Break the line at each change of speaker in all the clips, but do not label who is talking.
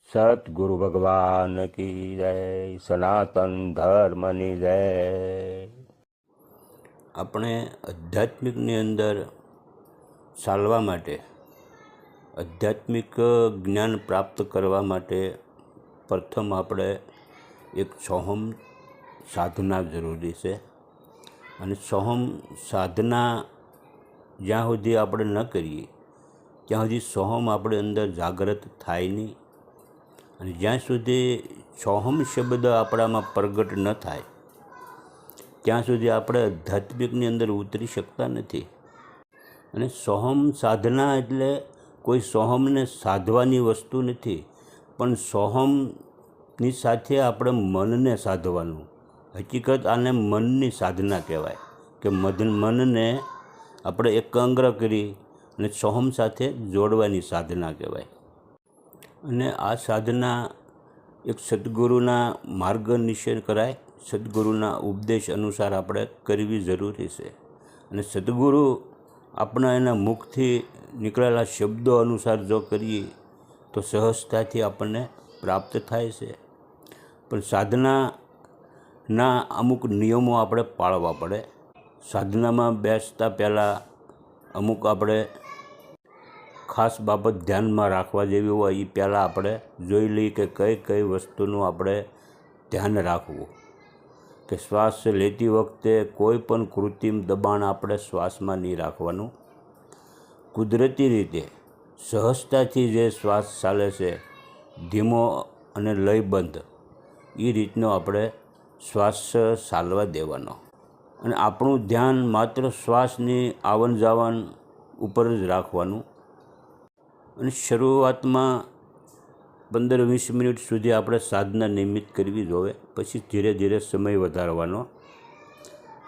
સતગુરુ ભગવાન કી જય, સનાતન ધર્મની જય।
આપણે આધ્યાત્મિકની અંદર ચાલવા માટે, આધ્યાત્મિક જ્ઞાન પ્રાપ્ત કરવા માટે પ્રથમ આપણે એક સોહમ સાધના જરૂરી છે। અને સોહમ સાધના જ્યાં સુધી આપણે ન કરીએ ત્યાં સુધી સોહમ આપણી અંદર જાગૃત થાય નહીં। અને જ્યાં સુધી સોહમ શબ્દ આપણામાં પ્રગટ ન થાય ત્યાં સુધી આપણે આધ્યાત્મિકની અંદર ઉતરી શકતા નથી। અને સોહમ સાધના એટલે કોઈ સોહમને સાધવાની વસ્તુ નથી, પણ સોહમની સાથે આપણે મનને સાધવાનું। હકીકત આને મનની સાધના કહેવાય કે મનને આપણે એકાગ્ર કરી અને સોહમ સાથે જોડવાની સાધના કહેવાય। અને આ સાધના એક સદગુરુના માર્ગ નિશ્ચય કરાય, સદગુરુના ઉપદેશ અનુસાર આપણે કરવી જરૂરી છે। અને સદગુરુ આપણા એના મુખથી નીકળેલા શબ્દો અનુસાર જો કરીએ તો સહજતાથી આપણને પ્રાપ્ત થાય છે। પણ સાધનાના અમુક નિયમો આપણે પાળવા પડે। સાધનામાં બેસતા પહેલાં અમુક આપણે ખાસ બાબત ધ્યાનમાં રાખવા જેવી હોય એ પહેલાં આપણે જોઈ લઈએ કે કઈ કઈ વસ્તુનું આપણે ધ્યાન રાખવું। કે શ્વાસ લેતી વખતે કોઈ પણ કૃત્રિમ દબાણ આપણે શ્વાસમાં નહીં રાખવાનું। કુદરતી રીતે સહજતાથી જે શ્વાસ ચાલે છે, ધીમો અને લયબંધ, એ રીતનો આપણે શ્વાસ ચાલવા દેવાનો। અને આપણું ધ્યાન માત્ર શ્વાસની આવન જાવન ઉપર જ રાખવાનું। અને શરૂઆતમાં 15-20 મિનિટ સુધી આપણે સાધના નિયમિત કરવી જોઈએ, પછી ધીરે ધીરે સમય વધારવાનો।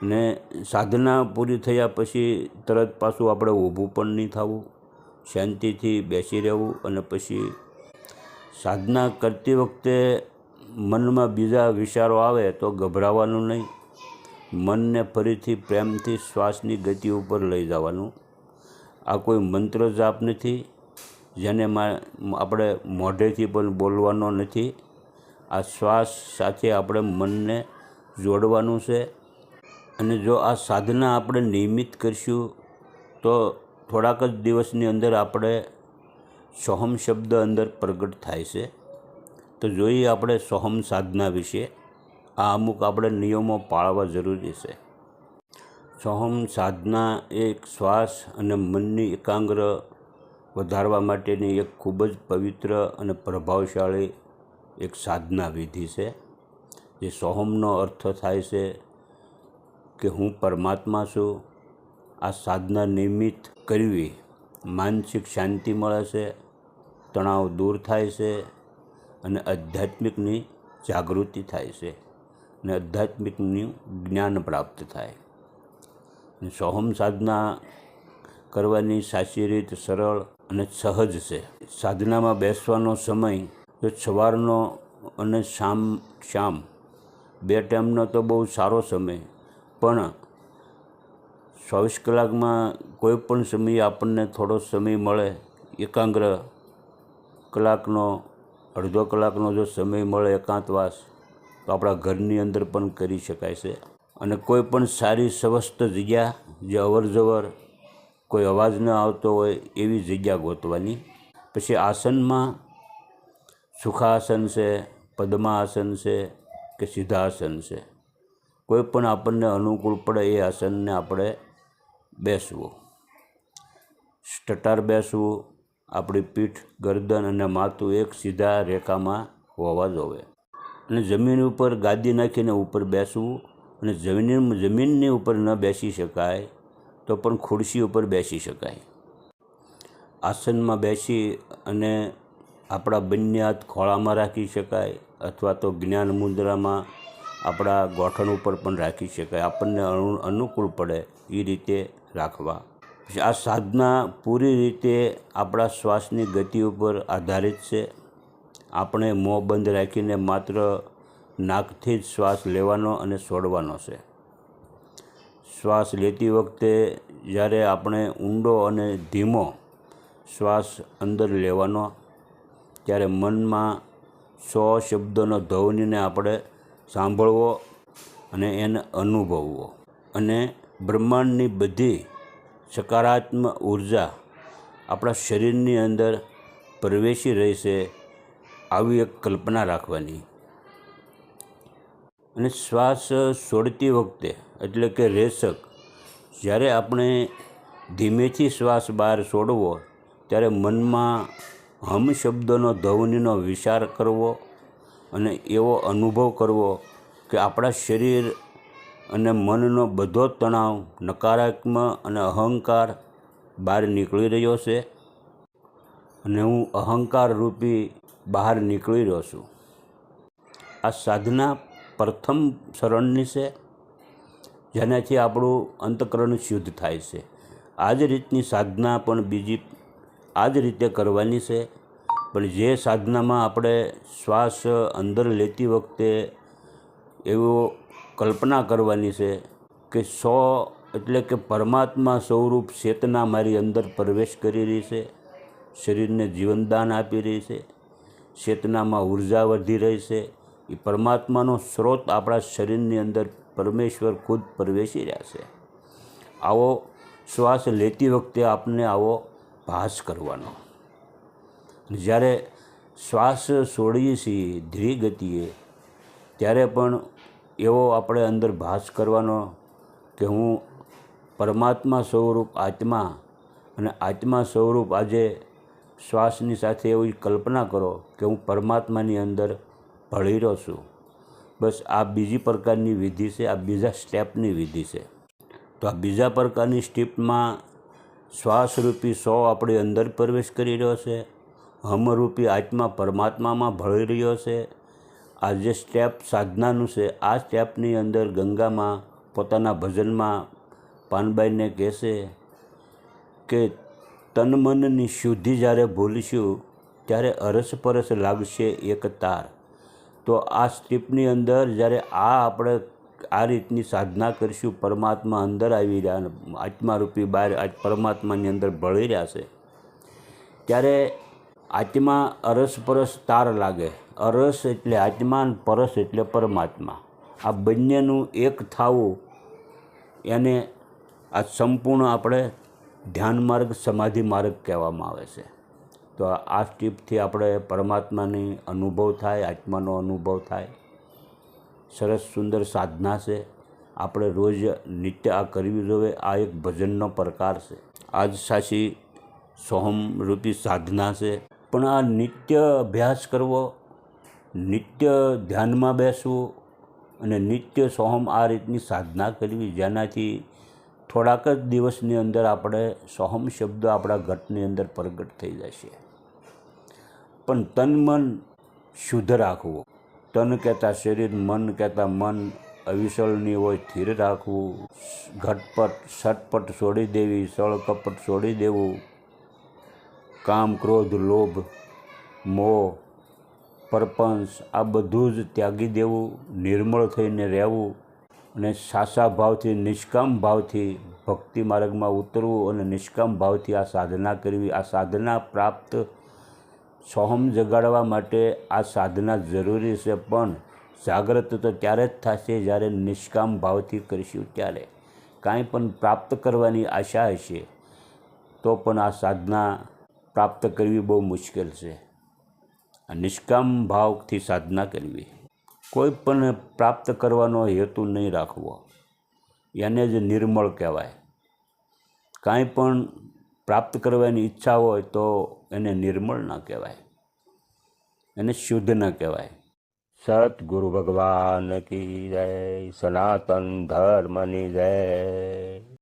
અને સાધના પૂરી થયા પછી તરત પાછું આપણે ઊભું પણ નહીં થવું, શાંતિથી બેસી રહેવું। અને પછી સાધના કરતી વખતે મનમાં બીજા વિચારો આવે તો ગભરાવાનું નહીં, મનને ફરીથી પ્રેમથી શ્વાસની ગતિ ઉપર લઈ જવાનું। આ કોઈ મંત્ર જાપ નથી, જેને આપણે મોઢેથી પણ બોલવાનો નથી। આ શ્વાસ સાથે આપણે મનને જોડવાનું છે। અને જો આ સાધના આપણે નિયમિત કરીશું તો થોડાક જ દિવસની અંદર આપણે સોહમ શબ્દ અંદર પ્રગટ થાય છે। તો જોઈએ આપણે સોહમ સાધના વિશે। આ અમુક આપણે નિયમો પાળવા જરૂરી છે। સોહમ સાધના એક શ્વાસ અને મનની એકાગ્ર વધારવા માટેની એક ખૂબ જ પવિત્ર અને પ્રભાવશાળી એક સાધના વિધિ છે। જે સોહમનો અર્થ થાય છે કે હું પરમાત્મા છું। આ સાધના નિયમિત કરવી માનસિક શાંતિ મળે છે, તણાવ દૂર થાય છે, અને આધ્યાત્મિકની જાગૃતિ થાય છે, અને આધ્યાત્મિકનું જ્ઞાન પ્રાપ્ત થાય। સોહમ સાધના કરવાની સાચી રીત સરળ અને સહજ છે। સાધનામાં બેસવાનો સમય જો સવારનો અને શામ 2 ટાઈમનો તો બહુ સારો સમય, પણ 24 કલાકમાં કોઈ પણ સમયે આપણને થોડો સમય મળે, એકાગ્ર કલાકનો, અડધો કલાકનો જો સમય મળે એકાંતવાસ, તો આપણા ઘરની અંદર પણ કરી શકાય છે। અને કોઈ પણ સારી સ્વસ્થ જગ્યા, જે અવર જવર કોઈ અવાજ ન આવતો હોય એવી જગ્યા ગોતવાની। પછી આસનમાં સુખાસન છે, પદ્માસન છે કે સિદ્ધાસન છે, કોઈ પણ આપણને અનુકૂળ પડે એ આસનને આપણે બેસવું। સ્ટટાર બેસવું, આપણી પીઠ, ગરદન અને માથું એક સીધા રેખામાં હોવા જોઈએ। અને જમીન ઉપર ગાદી નાખીને ઉપર બેસવું। અને જમીનની ઉપર ન બેસી શકાય તો પણ ખુરશી ઉપર બેસી શકાય। આસનમાં બેસી અને આપણા બંને હાથ ખોળામાં રાખી શકાય, અથવા તો જ્ઞાન મુદ્રામાં આપણા ગોઠણ ઉપર પણ રાખી શકાય, આપણને અનુકૂળ પડે એ રીતે રાખવા। પછી આ સાધના પૂરી રીતે આપણા શ્વાસની ગતિ ઉપર આધારિત છે। આપણે મોં બંધ રાખીને માત્ર નાકથી જ શ્વાસ લેવાનો અને છોડવાનો છે। શ્વાસ લેતી વખતે જ્યારે આપણે ઊંડો અને ધીમો શ્વાસ અંદર લેવાનો, ત્યારે મનમાં સો શબ્દોનો ધ્વનિને આપણે સાંભળવો અને એને અનુભવવો, અને બ્રહ્માંડની બધી સકારાત્મક ઉર્જા આપણા શરીરની અંદર પ્રવેશી રહેશે આવી એક કલ્પના રાખવાની. અને શ્વાસ છોડતી વખતે એટલે કે રેચક, જ્યારે આપણે ધીમેથી શ્વાસ બહાર છોડવો ત્યારે મનમાં હમ શબ્દનો ધ્વનિનો વિચાર કરવો અને એવો અનુભવ કરવો કે આપણા શરીર અને મનનો બધો તણાવ, નકારાત્મક અને અહંકાર બહાર નીકળી રહ્યો છે અને હું અહંકાર રૂપી બહાર નીકળી રહ્યો છું. આ સાધના પ્રથમ શરણની છે, જેનાથી આપણું અંતઃકરણ શુદ્ધ થાય છે. આ જ રીતની સાધના પણ બીજી આ જ રીતે કરવાની છે. પણ જે સાધનામાં આપણે શ્વાસ અંદર લેતી વખતે એવો કલ્પના કરવાની છે કે સો એટલે કે પરમાત્મા સ્વરૂપ ચેતના મારી અંદર પ્રવેશ કરી રહી છે, શરીરને જીવનદાન આપી રહી છે, ચેતનામાં ઉર્જા વધી રહી છે. એ પરમાત્માનો સ્ત્રોત આપણા શરીરની અંદર પરમેશ્વર ખુદ પ્રવેશી રહ્યા છે. આવો શ્વાસ લેતી વખતે આપણે આવો ભાસ કરવાનો. જ્યારે શ્વાસ છોડીએ છીએ ધીરી ગતિએ, ત્યારે પણ એવો આપણે અંદર ભાસ કરવાનો કે હું પરમાત્મા સ્વરૂપ આત્મા, અને આત્મા સ્વરૂપ આજે શ્વાસની સાથે એવી કલ્પના કરો કે હું પરમાત્માની અંદર ભળી રહ્યો છું. બસ આ બીજી પ્રકારની વિધિ છે, આ બીજા સ્ટેપની વિધિ છે. તો આ બીજા પ્રકારની સ્ટેપમાં શ્વાસરૂપી સો આપણી અંદર પ્રવેશ કરી રહ્યો છે, હમરૂપી આત્મા પરમાત્મામાં ભળી રહ્યો છે. આ જે સ્ટેપ સાધનાનું છે, આ સ્ટેપની અંદર ગંગામાં પોતાના ભજનમાં પાનબાઈને કહેશે કે તન મનની શુદ્ધિ જ્યારે ભૂલીશું ત્યારે અરસપરસ લાગશે એક તાર. તો આ સ્ટેપની અંદર જ્યારે આપણે આ રીતની સાધના કરીશું, પરમાત્મા અંદર આવી રહ્યા, આત્મારૂપી બહાર પરમાત્માની અંદર ભળી રહ્યા છે, ત્યારે આત્મા અરસપરસ તાર લાગે. અરસ એટલે આત્મા અને પરસ એટલે પરમાત્મા. આ બંનેનું એક થવું, એને આ સંપૂર્ણ આપણે ધ્યાન માર્ગ, સમાધિ માર્ગ કહેવામાં આવે છે. તો આ સ્ટેપથી આપણે પરમાત્માની અનુભવ થાય, આત્માનો અનુભવ થાય. સરસ સુંદર સાધના છે. આપણે રોજ નિત્ય આ કરવી જોઈએ. આ એક ભજનનો પ્રકાર છે. આ જ સાચી સોહમરૂપી સાધના છે. પણ આ નિત્ય અભ્યાસ કરવો, નિત્ય ધ્યાનમાં બેસવું અને નિત્ય સોહમ આ રીતની સાધના કરવી, જેનાથી થોડાક જ દિવસની અંદર આપણે સોહમ શબ્દ આપણા ઘટની અંદર પ્રગટ થઈ જશે. પણ તન મન શુદ્ધ રાખવું, તન કહેતા શરીર, મન કહેતા મન અવિચળની હોય સ્થિર રાખવું, ઘટપટ સટપટ છોડી દેવી, સળ કપટ છોડી દેવું, કામ ક્રોધ લોભ મોહ પરપંચ આ બધું જ ત્યાગી દેવું, નિર્મળ થઈને રહેવું અને સાચા ભાવથી, નિષ્કામ ભાવથી ભક્તિ માર્ગમાં ઉતરવું અને નિષ્કામ ભાવથી આ સાધના કરવી. આ સાધના પ્રાપ્ત સોહમ જગાડવા માટે આ સાધના જરૂરી છે. પણ જાગ્રત તો ત્યારે જ થશે જ્યારે નિષ્કામ ભાવથી કરીશું ત્યારે. કાંઈ પણ પ્રાપ્ત કરવાની આશા હશે તો પણ આ સાધના પ્રાપ્ત કરવી બહુ મુશ્કેલ છે. આ નિષ્કામ ભાવથી સાધના કરવી, કોઈ પણ પ્રાપ્ત કરવાનો હેતુ નહીં રાખવો, એને જ નિર્મળ કહેવાય. કાંઈ પણ પ્રાપ્ત કરવાની ઈચ્છા હોય તો એને નિર્મળ ન કહેવાય, એને શુદ્ધ ન કહેવાય.
સદગુરુ ભગવાન કી જય, સનાતન ધર્મની જય.